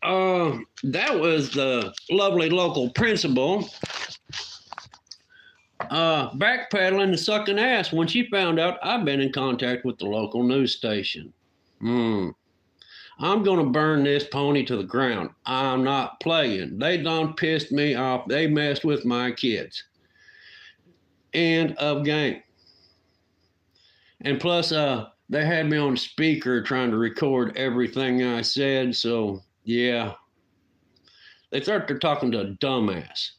That was the lovely local principal backpedaling and sucking ass when she found out I've been in contact with the local news station. I'm going to burn this pony to the ground. I'm not playing. They done pissed me off. They messed with my kids. End of game. And plus, they had me on speaker trying to record everything I said. So, yeah. They thought they're talking to a dumbass.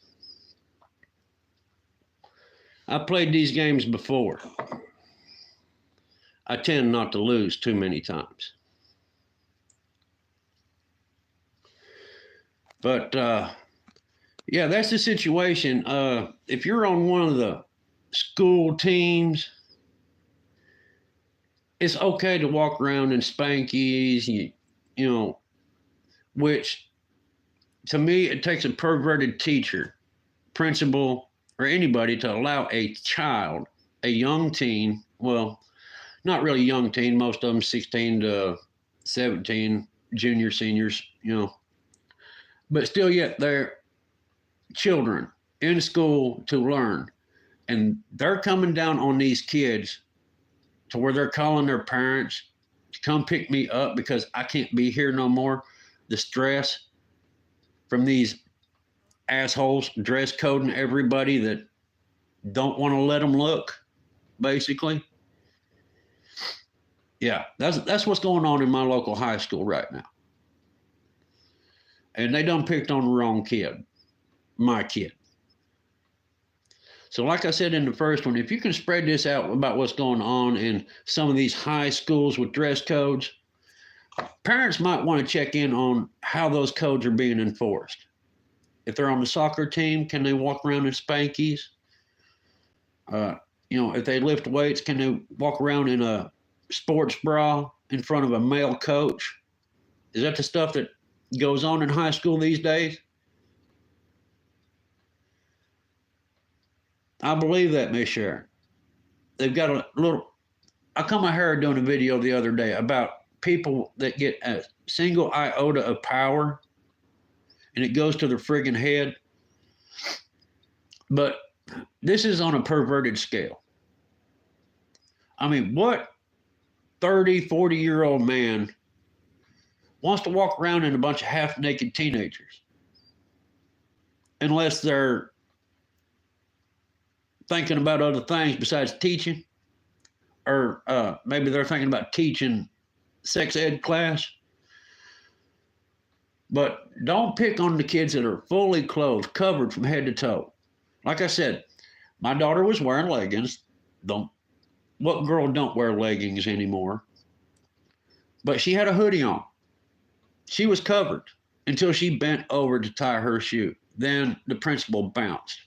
I played these games before. I tend not to lose too many times. But, yeah, that's the situation. If you're on one of the school teams, it's okay to walk around in spankies, you know, which to me, it takes a perverted teacher, principal, or anybody to allow a child, a young teen, well, not really young teen, most of them 16 to 17, junior, seniors, you know, but still yet they're children in school to learn. And they're coming down on these kids to where they're calling their parents to come pick me up because I can't be here no more. The stress from these assholes dress coding everybody that don't want to let them look, basically. Yeah, that's what's going on in my local high school right now. And they done picked on the wrong kid, my kid. So like I said in the first one, if you can spread this out about what's going on in some of these high schools with dress codes, parents might want to check in on how those codes are being enforced. If they're on the soccer team, can they walk around in spankies? You know, if they lift weights, can they walk around in a sports bra in front of a male coach? Is that the stuff that goes on in high school these days? I believe that, Miss Sharon. They've got a little, I come I heard doing a video the other day about people that get a single iota of power and it goes to their friggin' head. But this is on a perverted scale. I mean, what 30, 40-year-old man wants to walk around in a bunch of half-naked teenagers? Unless they're thinking about other things besides teaching, or maybe they're thinking about teaching sex ed class. But don't pick on the kids that are fully clothed, covered from head to toe. Like I said, my daughter was wearing leggings. What girl don't wear leggings anymore? But she had a hoodie on. She was covered until she bent over to tie her shoe. Then the principal bounced,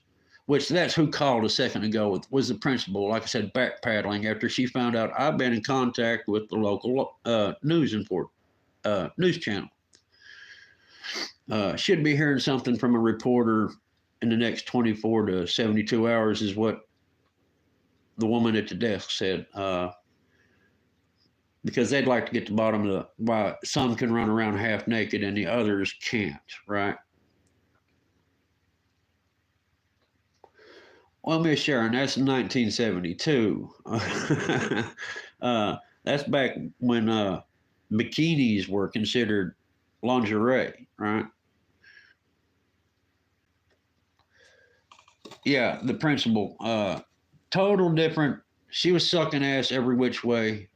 which that's who called a second ago, was the principal, like I said, backpedaling after she found out I've been in contact with the local news channel. Should be hearing something from a reporter in the next 24 to 72 hours is what the woman at the desk said, because they'd like to get to the bottom of why some can run around half naked and the others can't, right? Well, Miss Sharon, that's 1972. That's back when bikinis were considered lingerie, right? Yeah, the principal, total different. She was sucking ass every which way,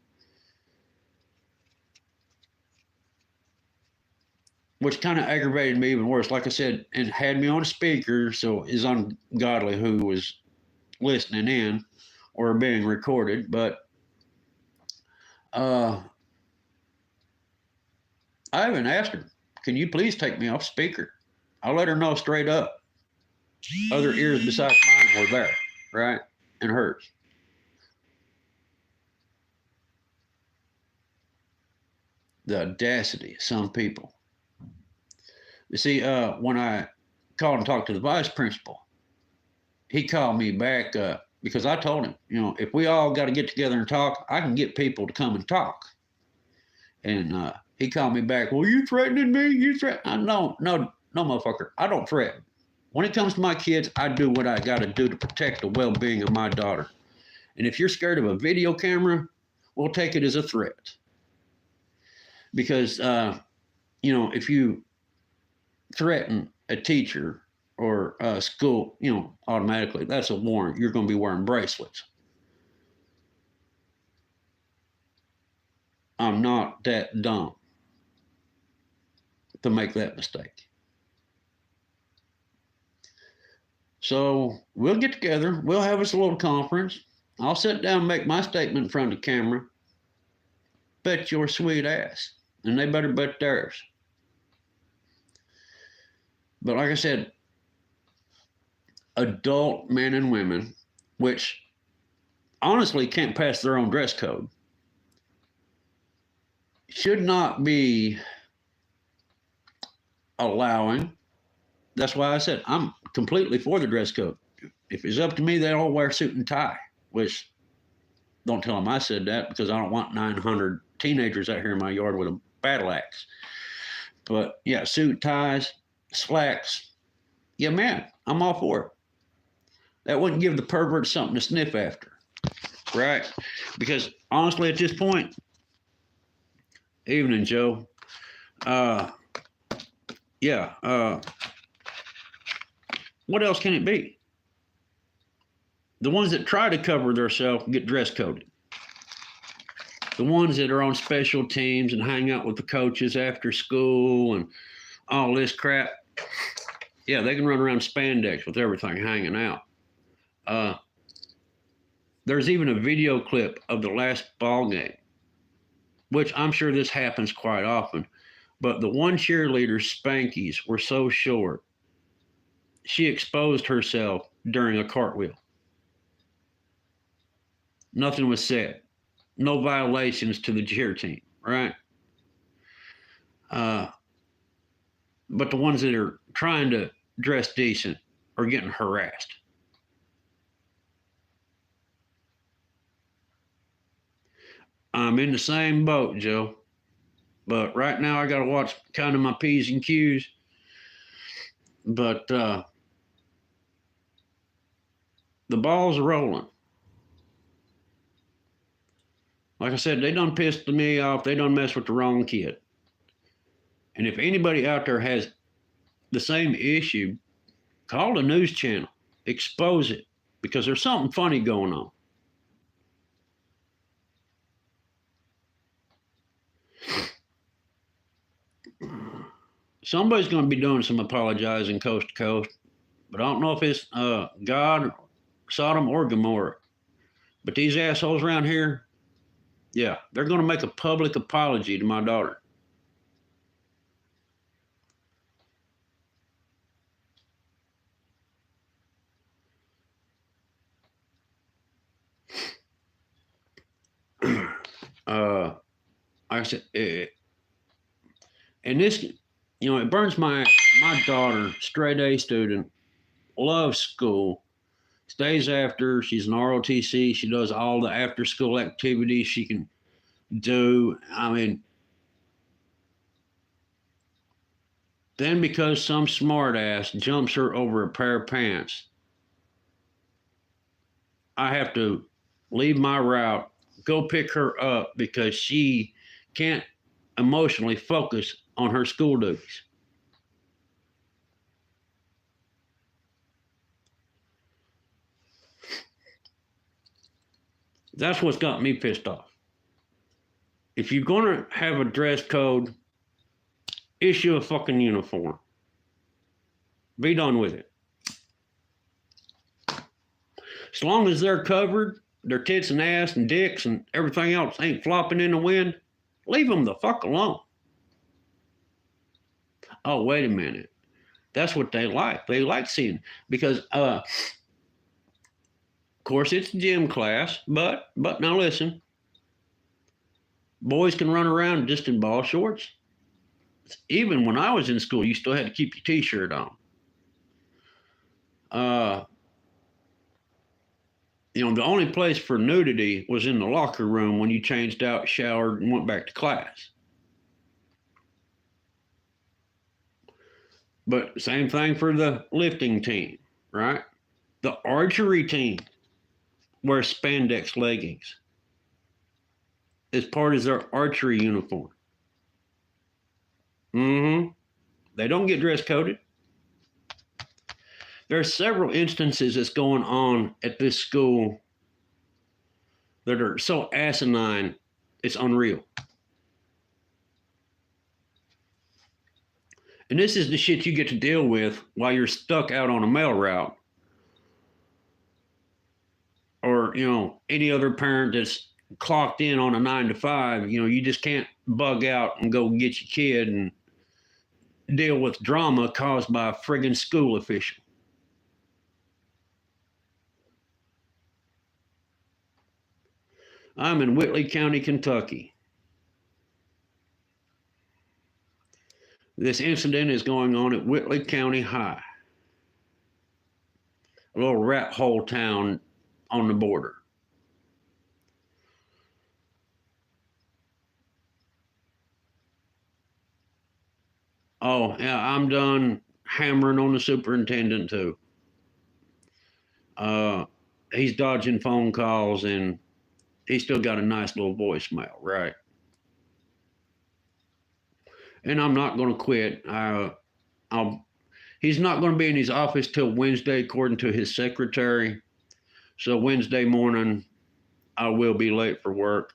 which kind of aggravated me even worse. Like I said, and had me on a speaker, so it's ungodly who was listening in or being recorded. But I even asked her, can you please take me off speaker? I'll let her know straight up. Other ears besides mine were there, right? And hers. The audacity of some people. You see, when I called and talked to the vice principal, he called me back because I told him, you know, if we all got to get together and talk, I can get people to come and talk. And He called me back. Well, you threatening me? You threaten? No, motherfucker. I don't threaten. When it comes to my kids, I do what I got to do to protect the well-being of my daughter. And if you're scared of a video camera, we'll take it as a threat. Because, if you threaten a teacher or a school, automatically, that's a warrant. You're going to be wearing bracelets. I'm not that dumb to make that mistake. So we'll get together. We'll have us a little conference. I'll sit down and make my statement in front of the camera. Bet your sweet ass. And they better bet theirs. But like I said, adult men and women, which honestly can't pass their own dress code, should not be allowing. That's why I said I'm completely for the dress code. If it's up to me, they all wear suit and tie, which don't tell them I said that because I don't want 900 teenagers out here in my yard with a battle axe. But yeah, suit, ties, slacks. Yeah, man, I'm all for it. That wouldn't give the pervert something to sniff after, right? Because honestly, at this point, evening, Joe. What else can it be? The ones that try to cover themselves get dress coded. The ones that are on special teams and hang out with the coaches after school and all this crap, yeah, they can run around spandex with everything hanging out. There's even a video clip of the last ball game, which I'm sure this happens quite often, but the one cheerleader's spankies were so short, she exposed herself during a cartwheel. Nothing was said. No violations to the cheer team, right? But the ones that are trying to dress decent are getting harassed. I'm in the same boat, Joe. But right now I got to watch kind of my P's and Q's. But the ball's rolling. Like I said, they done pissed me off. They done messed with the wrong kid. And if anybody out there has the same issue, call the news channel. Expose it. Because there's something funny going on. Somebody's going to be doing some apologizing coast to coast. But I don't know if it's God, Sodom, or Gomorrah. But these assholes around here, yeah, they're going to make a public apology to my daughter. Like I said, and this, it burns my daughter, straight A student, loves school, stays after. She's an ROTC. She does all the after school activities she can do. I mean, then because some smart ass jumps her over a pair of pants, I have to leave my route, go pick her up because she can't emotionally focus on her school duties. That's what's got me pissed off. If you're going to have a dress code, issue a fucking uniform. Be done with it. As long as they're covered, their tits and ass and dicks and everything else ain't flopping in the wind, leave them the fuck alone. Oh, wait a minute. That's what they like. They like seeing, because, of course, it's gym class, but now listen. Boys can run around just in ball shorts. Even when I was in school, you still had to keep your t-shirt on. The only place for nudity was in the locker room when you changed out, showered, and went back to class. But same thing for the lifting team, right? The archery team wears spandex leggings as part of their archery uniform. Mm-hmm. They don't get dress coded. There are several instances that's going on at this school that are so asinine, it's unreal. And this is the shit you get to deal with while you're stuck out on a mail route. Or, any other parent that's clocked in on a 9 to 5, you just can't bug out and go get your kid and deal with drama caused by a friggin' school official. I'm in Whitley County, Kentucky. This incident is going on at Whitley County High, a little rat hole town on the border. Oh, yeah, I'm done hammering on the superintendent too. He's dodging phone calls and he's still got a nice little voicemail, right? And I'm not going to quit. He's not going to be in his office till Wednesday, according to his secretary. So Wednesday morning, I will be late for work.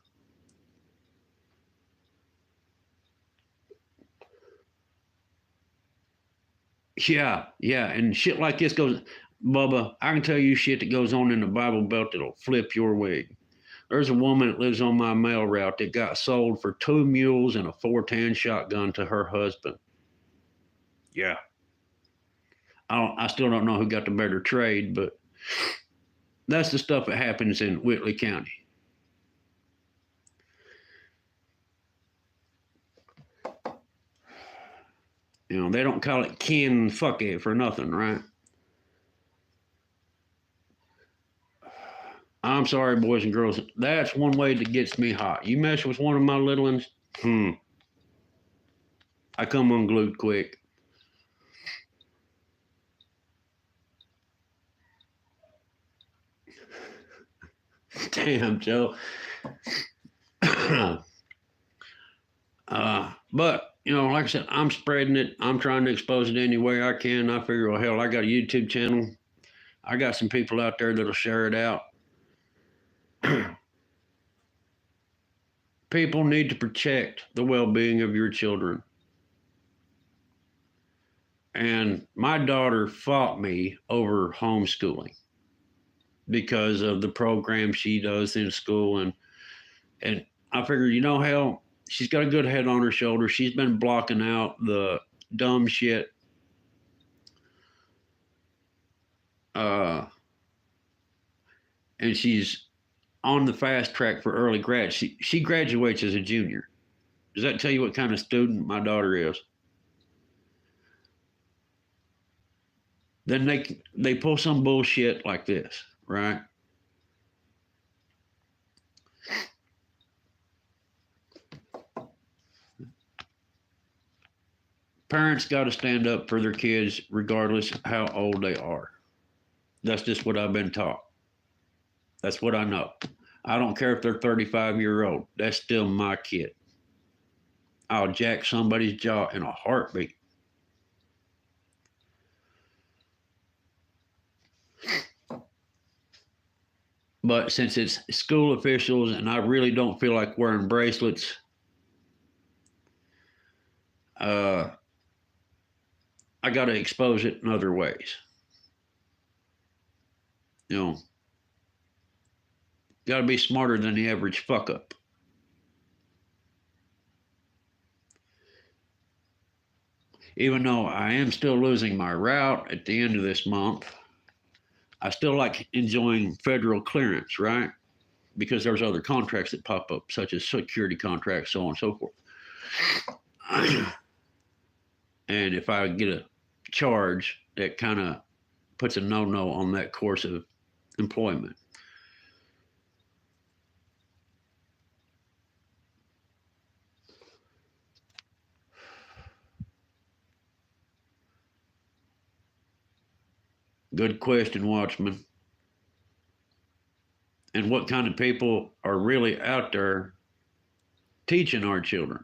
Yeah, and shit like this goes, Bubba, I can tell you shit that goes on in the Bible Belt that'll flip your wig. There's a woman that lives on my mail route that got sold for 2 mules and a 410 shotgun to her husband. Yeah. I still don't know who got the better trade, but that's the stuff that happens in Whitley County. They don't call it kin fuck it for nothing, right? I'm sorry, boys and girls. That's one way that gets me hot. You mess with one of my little ones, I come unglued quick. Damn, Joe. But like I said, I'm spreading it. I'm trying to expose it any way I can. I figure, well, hell, I got a YouTube channel. I got some people out there that'll share it out. People need to protect the well-being of your children. And my daughter fought me over homeschooling because of the program she does in school. And I figured, hell, she's got a good head on her shoulder. She's been blocking out the dumb shit. And she's on the fast track for early grad. She graduates as a junior. Does that tell you what kind of student my daughter is? Then they pull some bullshit like this, right? Parents got to stand up for their kids regardless of how old they are. That's just what I've been taught. That's what I know. I don't care if they're 35-year-old. That's still my kid. I'll jack somebody's jaw in a heartbeat. But since it's school officials and I really don't feel like wearing bracelets, I got to expose it in other ways. Got to be smarter than the average fuck up. Even though I am still losing my route at the end of this month, I still like enjoying federal clearance, right? Because there's other contracts that pop up, such as security contracts, so on and so forth. And if I get a charge, that kind of puts a no-no on that course of employment. Good question, Watchman. And what kind of people are really out there teaching our children?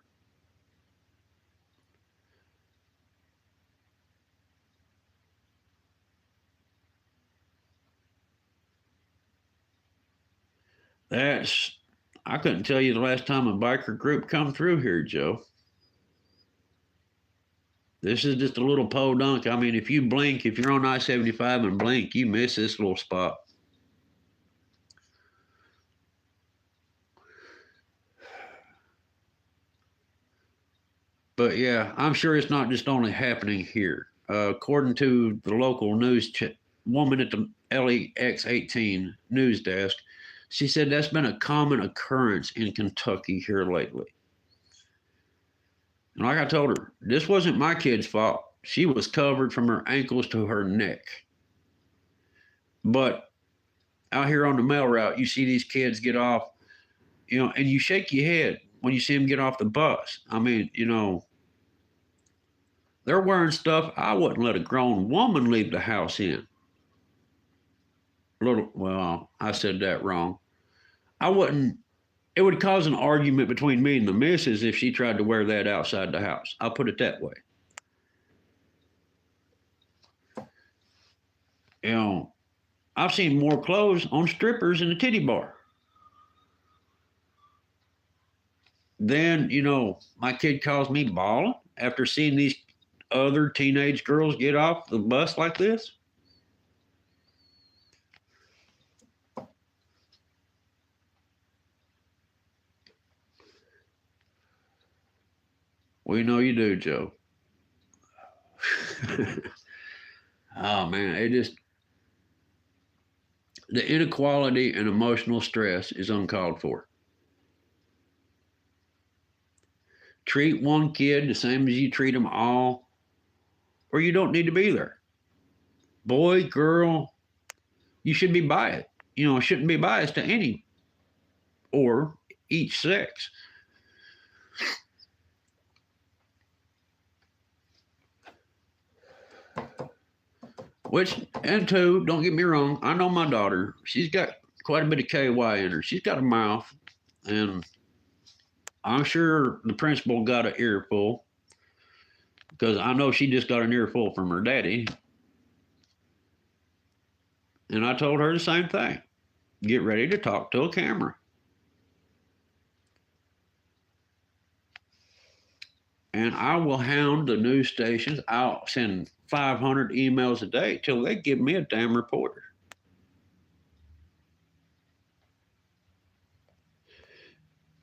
That's, I couldn't tell you the last time a biker group come through here, Joe. This is just a little podunk. I mean, if you blink, if you're on I-75 and blink, you miss this little spot. But yeah, I'm sure it's not just only happening here. According to the local news woman at the LEX18 news desk, she said that's been a common occurrence in Kentucky here lately. And like I told her, this wasn't my kid's fault. She was covered from her ankles to her neck. But out here on the mail route, you see these kids get off, and you shake your head when you see them get off the bus. I mean, they're wearing stuff I wouldn't let a grown woman leave the house in. Well, I said that wrong. I wouldn't. It would cause an argument between me and the missus if she tried to wear that outside the house. I'll put it that way. I've seen more clothes on strippers in the titty bar. Then, my kid calls me balling after seeing these other teenage girls get off the bus like this. We know you do, Joe. Oh man, the inequality and emotional stress is uncalled for. Treat one kid the same as you treat them all, or you don't need to be there. Boy, girl, you should be biased. Shouldn't be biased to any or each sex. And two, don't get me wrong, I know my daughter. She's got quite a bit of KY in her. She's got a mouth, and I'm sure the principal got an earful because I know she just got an earful from her daddy. And I told her the same thing. Get ready to talk to a camera. And I will hound the news stations. I'll send 500 emails a day till they give me a damn reporter.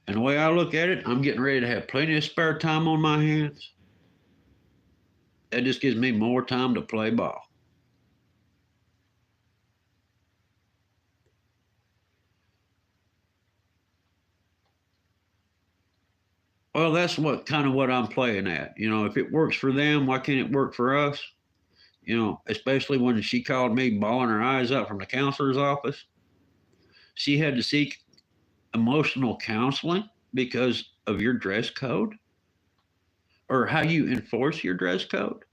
And the way I look at it, I'm getting ready to have plenty of spare time on my hands. That just gives me more time to play ball. Well, that's what I'm playing at. If it works for them, why can't it work for us? Especially when she called me bawling her eyes out from the counselor's office. She had to seek emotional counseling because of your dress code or how you enforce your dress code.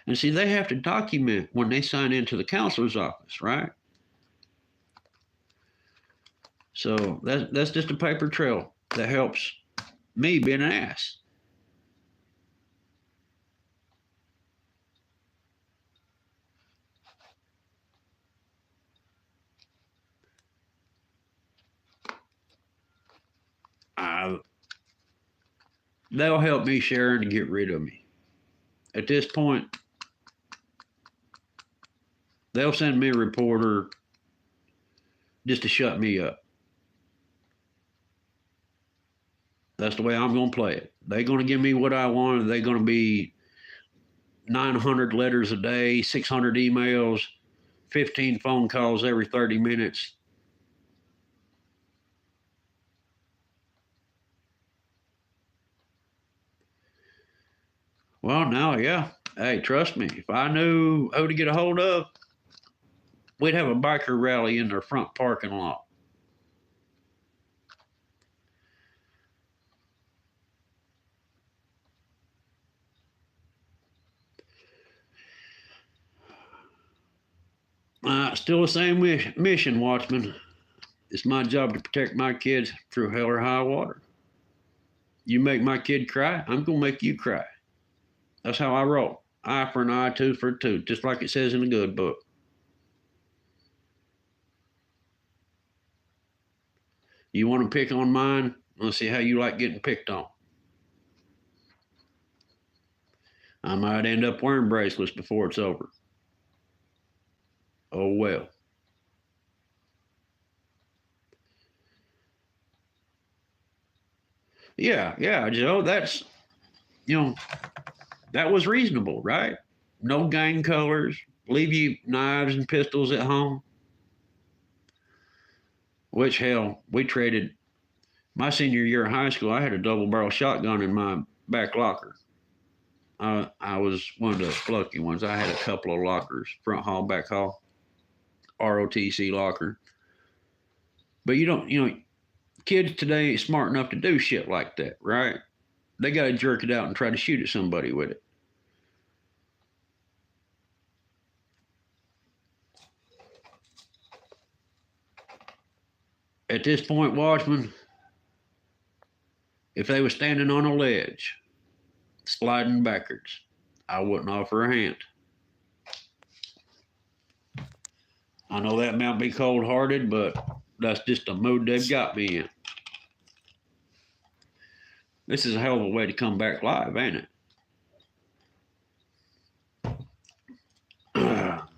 And see, they have to document when they sign into the counselor's office, right? So that's just a paper trail that helps me being an ass. They'll help me, Sharon, to get rid of me. At this point, they'll send me a reporter just to shut me up. That's the way I'm going to play it. They're going to give me what I want. They're going to be 900 letters a day, 600 emails, 15 phone calls every 30 minutes. Well, now, yeah. Hey, trust me, if I knew who to get a hold of, we'd have a biker rally in their front parking lot. Still the same mission, Watchman. It's my job to protect my kids through hell or high water. You make my kid cry, I'm going to make you cry. That's how I roll. Eye for an eye, tooth for a tooth, just like it says in the good book. You want to pick on mine? Let's see how you like getting picked on. I might end up wearing bracelets before it's over. Oh well. Yeah, Joe, that's, that was reasonable, right? No gang colors, leave you knives and pistols at home. Which, hell, we traded. My senior year of high school, I had a double barrel shotgun in my back locker. I was one of the lucky ones. I had a couple of lockers, front hall, back hall, ROTC locker. But kids today ain't smart enough to do shit like that, right? They got to jerk it out and try to shoot at somebody with it. At this point, Watchman, if they were standing on a ledge, sliding backwards, I wouldn't offer a hand. I know that might be cold-hearted, but that's just the mood they've got me in. This is a hell of a way to come back live, ain't it? But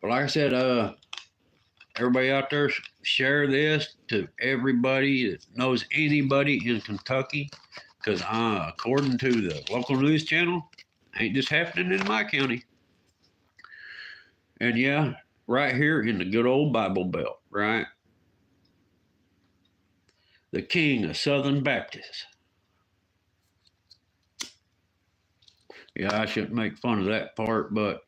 like I said, everybody out there, share this to everybody that knows anybody in Kentucky, because according to the local news channel, ain't just happening in my county. And yeah, right here in the good old Bible Belt, right? The king of Southern Baptists. Yeah, I shouldn't make fun of that part, but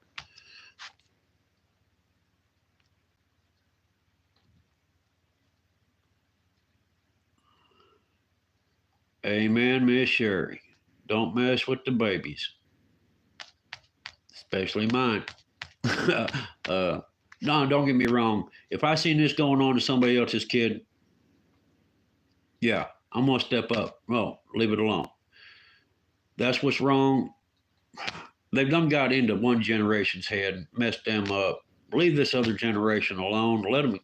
amen, Miss Sherry. Don't mess with the babies, especially mine. No, don't get me wrong. If I seen this going on to somebody else's kid, yeah, I'm gonna step up. Well, leave it alone. That's what's wrong. They've done got into one generation's head, messed them up. Leave this other generation alone. Let them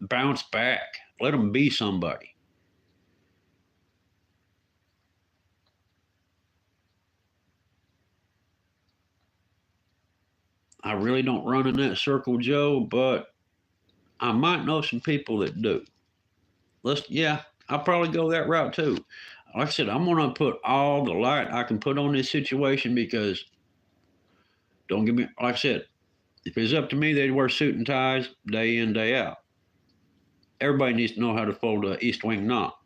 bounce back. Let them be somebody. I really don't run in that circle, Joe, but I might know some people that do. I'll probably go that route too. Like I said, I'm gonna put all the light I can put on this situation because don't get me, like I said, if it's up to me, they'd wear suit and ties day in, day out. Everybody needs to know how to fold an east wing knot.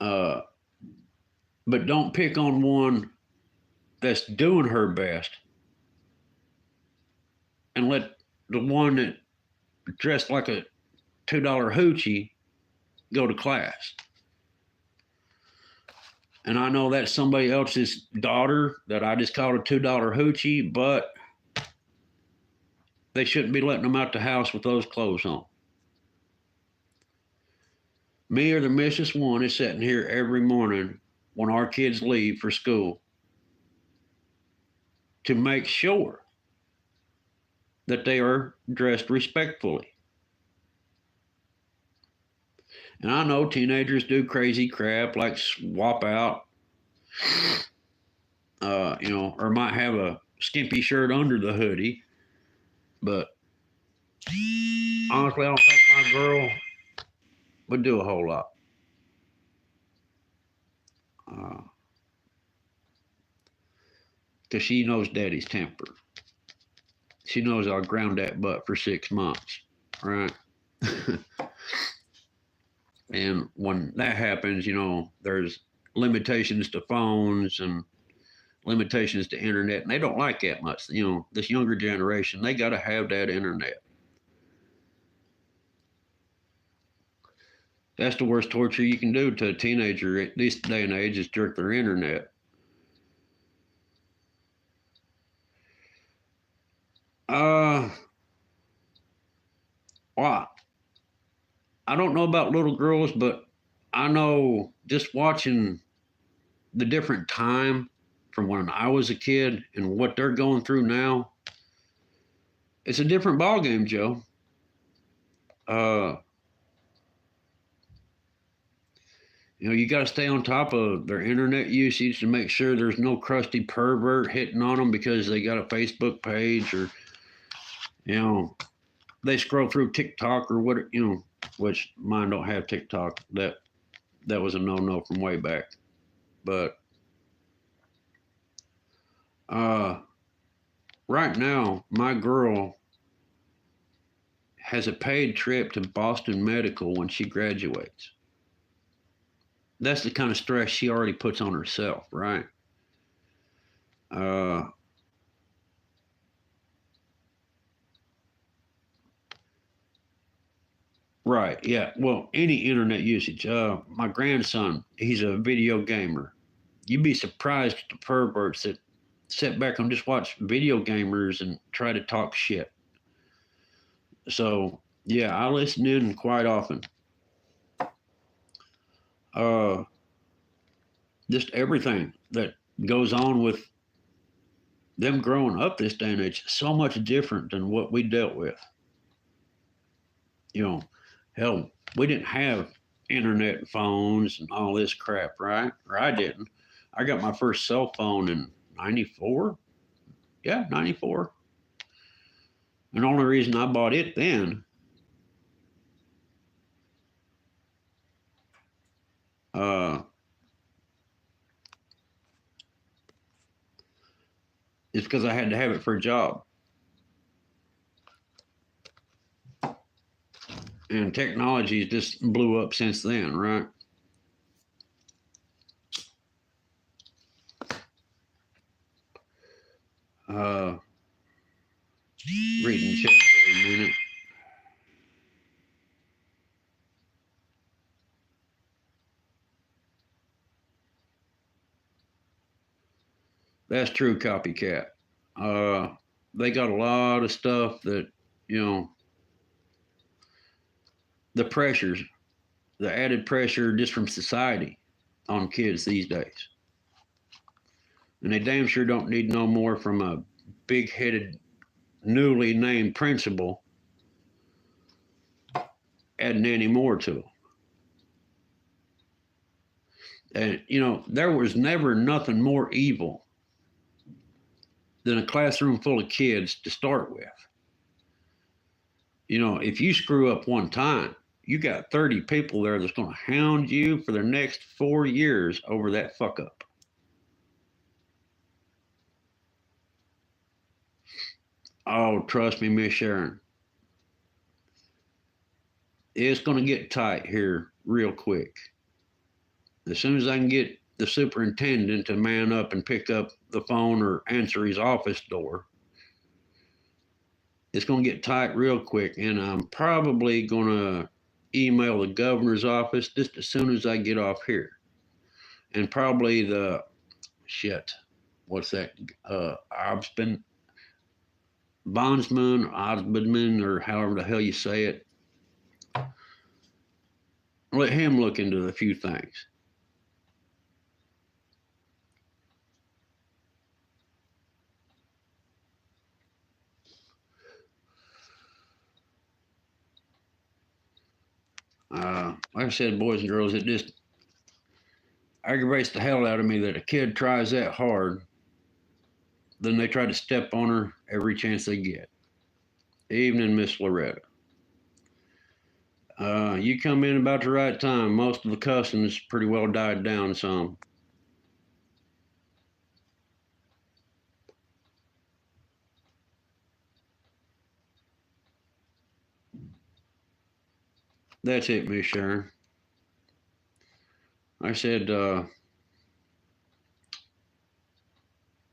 But don't pick on one that's doing her best and let the one that dressed like a $2 hoochie go to class. And I know that's somebody else's daughter that I just called a $2 hoochie, but they shouldn't be letting them out the house with those clothes on. Me or the Mrs. One is sitting here every morning when our kids leave for school to make sure that they are dressed respectfully. And I know teenagers do crazy crap like swap out, or might have a skimpy shirt under the hoodie. But honestly, I don't think my girl would do a whole lot. Because she knows daddy's temper. She knows I'll ground that butt for 6 months, right? And when that happens, there's limitations to phones and limitations to internet, and they don't like that much. This younger generation, they got to have that internet. That's the worst torture you can do to a teenager at this day and age is jerk their internet. Uh, well, I don't know about little girls, but I know just watching the different time from when I was a kid and what they're going through now, it's a different ball game, Joe. Uh, you got to stay on top of their internet usage to make sure there's no crusty pervert hitting on them because they got a Facebook page or, they scroll through TikTok or what, which mine don't have TikTok. That was a no-no from way back. But right now, my girl has a paid trip to Boston Medical when she graduates. That's the kind of stress she already puts on herself, right? Right, yeah. Well, any internet usage. My grandson, he's a video gamer. You'd be surprised at the perverts that sit back and just watch video gamers and try to talk shit. So, yeah, I listen in quite often. Just everything that goes on with them growing up this day and age, so much different than what we dealt with. Hell, we didn't have internet phones and all this crap, right? Or I didn't. I got my first cell phone in 94. Yeah, 94. And the only reason I bought it then is because I had to have it for a job. And technology just blew up since then, right? Reading chat for a minute. That's true, copycat. They got a lot of stuff that, the pressures, the added pressure just from society on kids these days. And they damn sure don't need no more from a big headed, newly named principal adding any more to them. And, there was never nothing more evil than a classroom full of kids to start with. If you screw up one time, you got 30 people there that's going to hound you for the next 4 years over that fuck up. Oh, trust me, Miss Sharon. It's going to get tight here real quick. As soon as I can get the superintendent to man up and pick up the phone or answer his office door, it's going to get tight real quick. And I'm probably going to email the governor's office just as soon as I get off here. And probably the what's that? Bondsman, or however the hell you say it. Let him look into a few things. Like I said, boys and girls, it just aggravates the hell out of me that a kid tries that hard, then they try to step on her every chance they get. Evening, Miss Loretta. You come in about the right time. Most of the cussing has pretty well died down some. That's it, Miss Sharon. I said,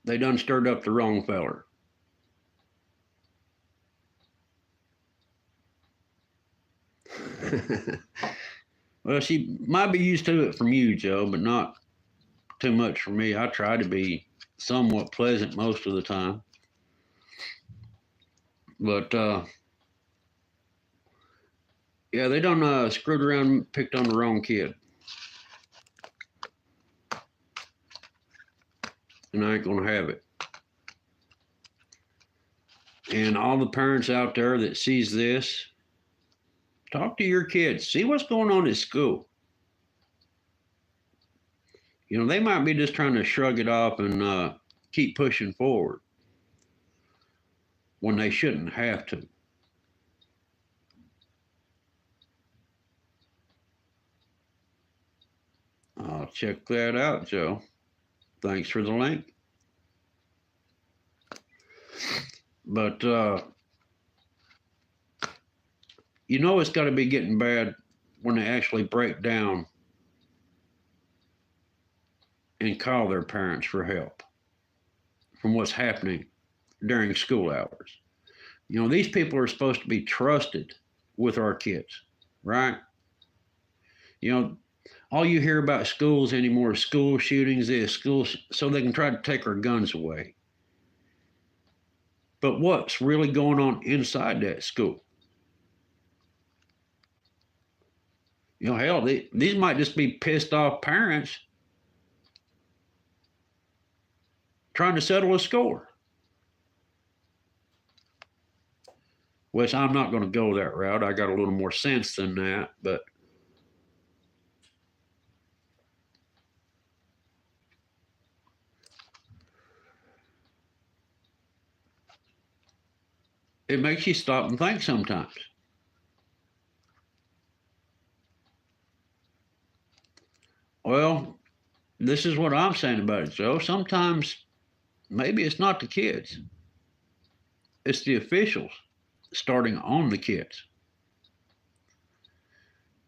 they done stirred up the wrong feller. Well, she might be used to it from you, Joe, but not too much from me. I try to be somewhat pleasant most of the time. But yeah, they done screwed around and picked on the wrong kid. And I ain't gonna have it. And all the parents out there that sees this, talk to your kids. See what's going on at school. You know, they might be just trying to shrug it off and keep pushing forward when they shouldn't have to. I'll check that out, Joe. Thanks for the link. But you know it's got to be getting bad when they actually break down and call their parents for help from what's happening during school hours. You know, these people are supposed to be trusted with our kids, right? You know, all you hear about schools anymore is school shootings, so they can try to take our guns away. But what's really going on inside that school? You know, hell, these might just be pissed off parents trying to settle a score. Which I'm not going to go that route. I got a little more sense than that, but it makes you stop and think sometimes. Well, this is what I'm saying about it, Joe. Sometimes maybe it's not the kids, it's the officials starting on the kids.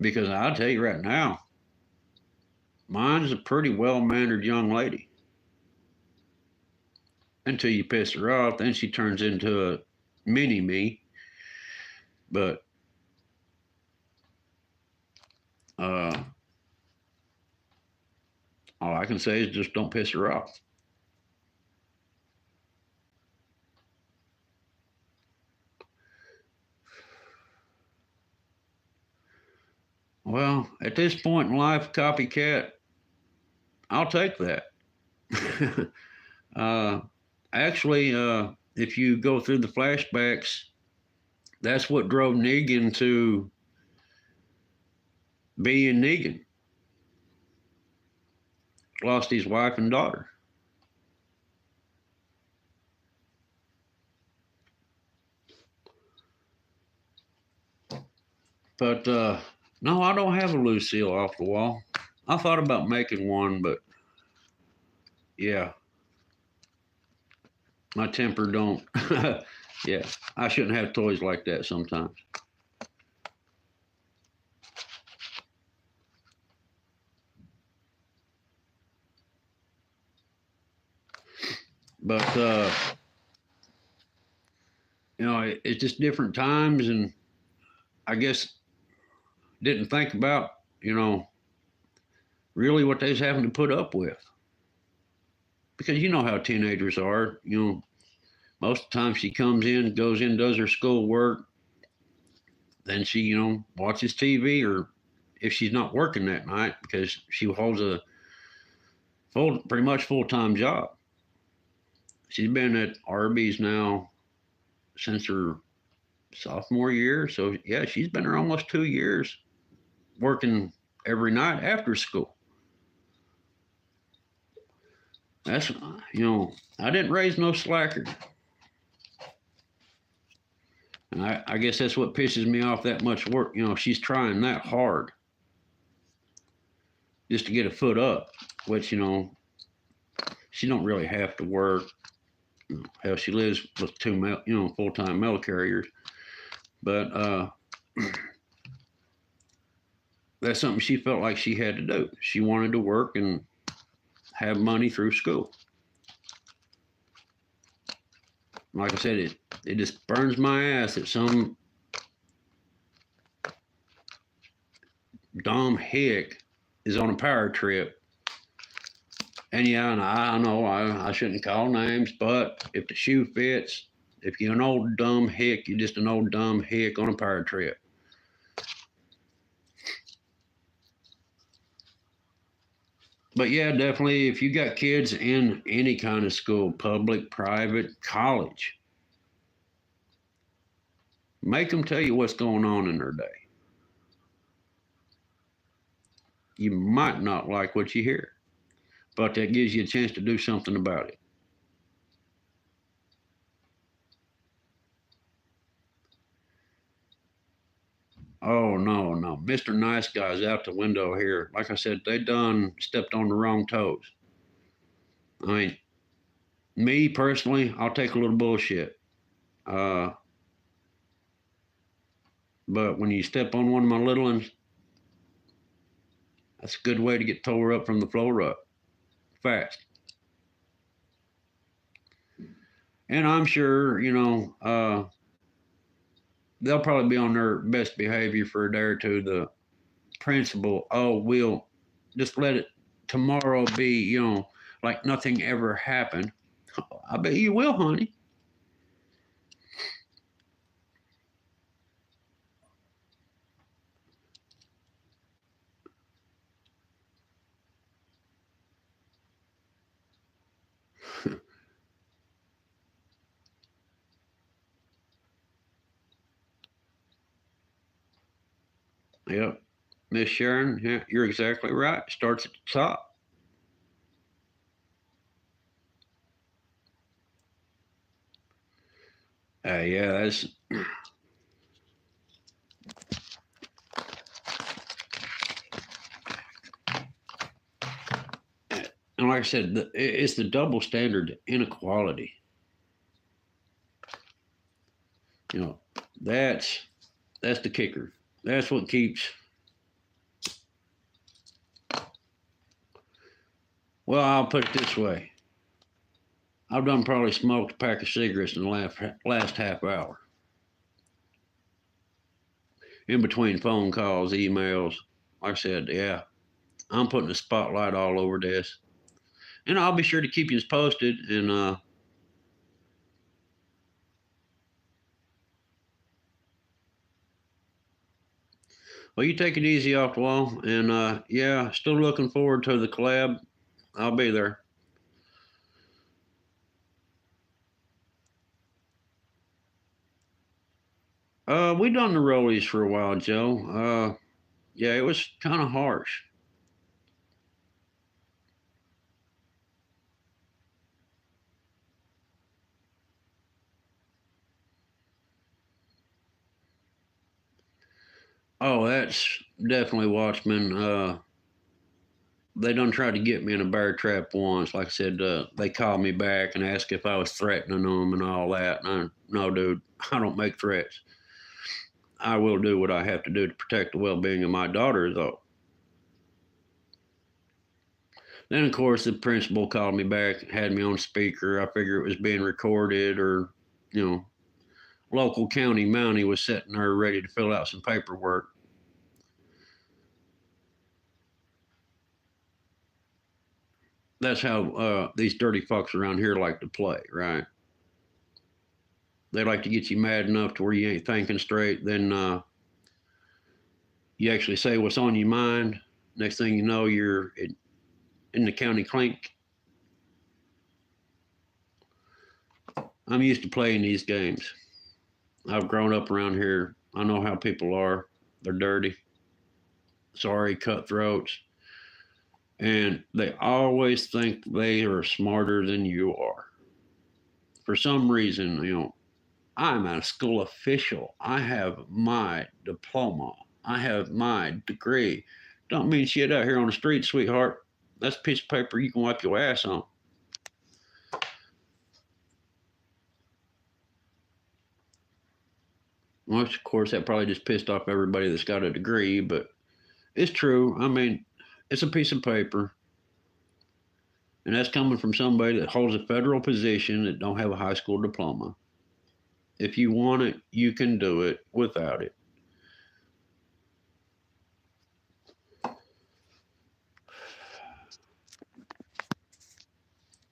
Because I'll tell you right now, mine's a pretty well-mannered young lady. Until you piss her off, then she turns into a mini me. But all I can say is just don't piss her off. Well, at this point in life, copycat, I'll take that. Actually, if you go through the flashbacks, that's what drove Negan to being Negan. Lost his wife and daughter. But no, I don't have a Lucille off the wall. I thought about making one, but yeah, my temper don't. Yeah, I shouldn't have toys like that sometimes. But you know, it's just different times, and I guess didn't think about, you know, really what they was having to put up with. Because you know how teenagers are, you know, most of the time she comes in, goes in, does her schoolwork, then she, you know, watches TV, or if she's not working that night, because she holds a pretty much full-time job. She's been at Arby's now since her sophomore year. So yeah, she's been there almost 2 years working every night after school. That's, you know, I didn't raise no slacker. And I guess that's what pisses me off that much work. You know, she's trying that hard just to get a foot up, which, you know, she don't really have to work. Hell, she lives with two, you know, full-time mail carriers. But that's something she felt like she had to do. She wanted to work and have money through school. Like I said, it just burns my ass that some dumb hick is on a power trip. And yeah, and I know I shouldn't call names, but if the shoe fits, If you're an old dumb hick, you're just an old dumb hick on a power trip. But yeah, definitely, if you got kids in any kind of school, public, private, college, make them tell you what's going on in their day. You might not like what you hear, but that gives you a chance to do something about it. Oh, no, no. Mr. Nice Guy's out the window here. Like I said, they done stepped on the wrong toes. I mean, me personally, I'll take a little bullshit. Uh, but when you step on one of my little ones, that's a good way to get tore up from the floor up fast. And I'm sure, they'll probably be on their best behavior for a day or two. The principal, oh, we'll just let it tomorrow be, like nothing ever happened. I bet you will, honey. Yep. Miss Sharon, yeah, you're exactly right. Starts at the top. Yeah, that's and like I said, it's the double standard inequality. You know, that's that's the kicker. That's what keeps. Well, I'll put it this way: I've done probably smoked a pack of cigarettes in the last half hour, in between phone calls, emails. Like I said, yeah, I'm putting a spotlight all over this, and I'll be sure to keep you posted. And well, you take it easy off the wall, and yeah, still looking forward to the collab. I'll be there. We done the rollies for a while, Joe. Yeah, it was kind of harsh. Oh, that's definitely Watchmen. They done tried to get me in a bear trap once. Like I said, they called me back and asked if I was threatening them and all that. And no, dude, I don't make threats. I will do what I have to do to protect the well-being of my daughter, though. Then, of course, the principal called me back, had me on speaker. I figure it was being recorded, or you know, local county Mountie was sitting there ready to fill out some paperwork. That's how these dirty fucks around here like to play, right? They like to get you mad enough to where you ain't thinking straight. Then you actually say what's on your mind. Next thing you know, you're in the county clink. I'm used to playing these games. I've grown up around here. I know how people are. They're dirty, sorry, cutthroats, and they always think they are smarter than you are. For some reason, I'm a school official. I have my diploma. I have my degree. Don't mean shit out here on the street, sweetheart. That's a piece of paper you can wipe your ass on. Well, of course, that probably just pissed off everybody that's got a degree, but it's true. I mean, it's a piece of paper, and that's coming from somebody that holds a federal position that don't have a high school diploma. If you want it, you can do it without it.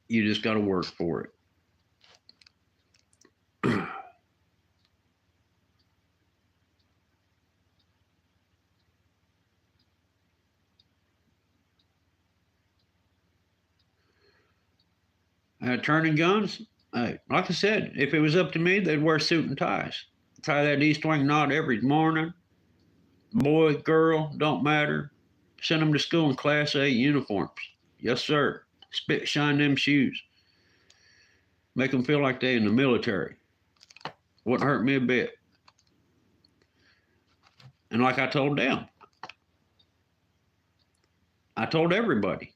You just got to work for it. Turning guns, like I said, if it was up to me, they'd wear suit and ties. Tie that east wing knot every morning. Boy, girl, don't matter. Send them to school in Class A uniforms. Yes, sir. Spit shine them shoes. Make them feel like they in the military. Wouldn't hurt me a bit. And like I told them, I told everybody,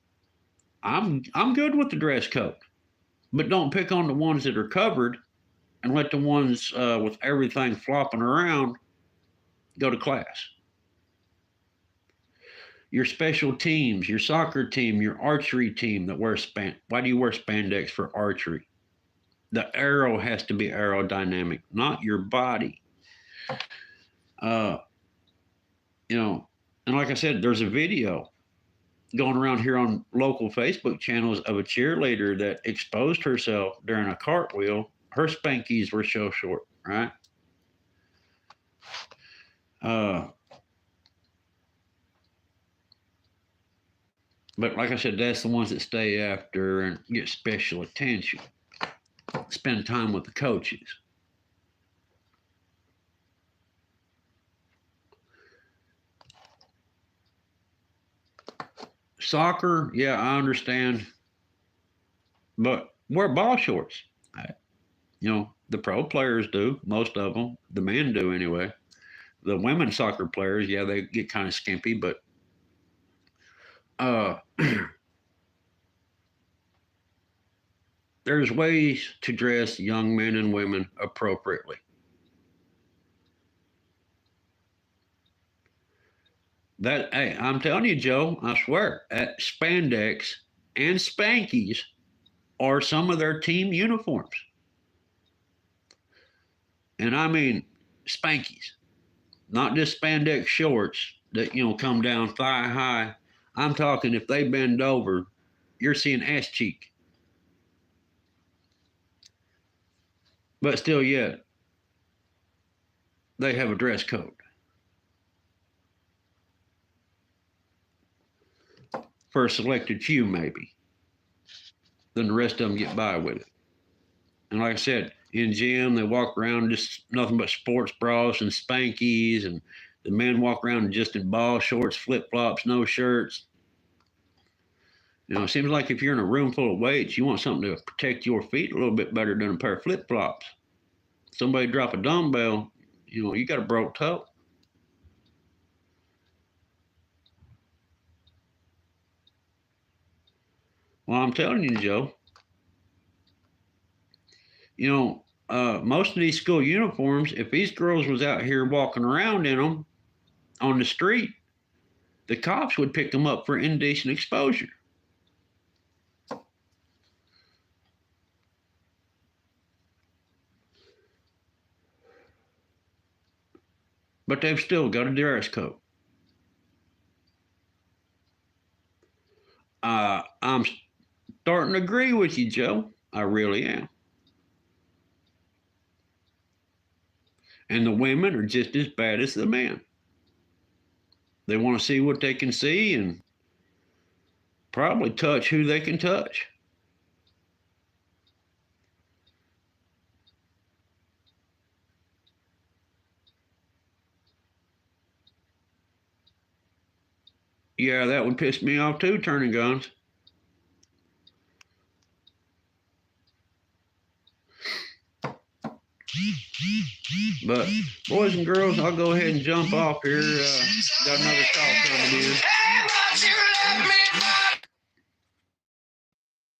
I'm good with the dress code, but don't pick on the ones that are covered and let the ones with everything flopping around go to class. Your special teams, your soccer team, your archery team that wears why do you wear spandex for archery? The arrow has to be aerodynamic, not your body. And like I said, there's a video going around here on local Facebook channels of a cheerleader that exposed herself during a cartwheel. Her spankies were so short, right? But like I said, that's the ones that stay after and get special attention. Spend time with the coaches. Soccer, yeah, I understand. But wear ball shorts. The pro players do, most of them. The men do anyway. The women soccer players, yeah, they get kind of skimpy, but there's ways to dress young men and women appropriately. Hey, I'm telling you, Joe, I swear, spandex and spankies are some of their team uniforms. And I mean spankies, not just spandex shorts that, come down thigh high. I'm talking if they bend over, you're seeing ass cheek. But still yet, they have a dress code. For a selected few, maybe. Then the rest of them get by with it. And like I said, in gym, they walk around just nothing but sports bras and spankies, and the men walk around just in ball shorts, flip-flops, no shirts. It seems like if you're in a room full of weights, you want something to protect your feet a little bit better than a pair of flip-flops. Somebody drop a dumbbell, you got a broke toe. Well, I'm telling you, Joe, most of these school uniforms, if these girls was out here walking around in them on the street, the cops would pick them up for indecent exposure. But they've still got a dress code. I'm starting to agree with you, Joe. I really am. And the women are just as bad as the men. They want to see what they can see and probably touch who they can touch. Yeah, that would piss me off too, turning guns. But boys and girls, I'll go ahead and jump off here. Got another call coming in.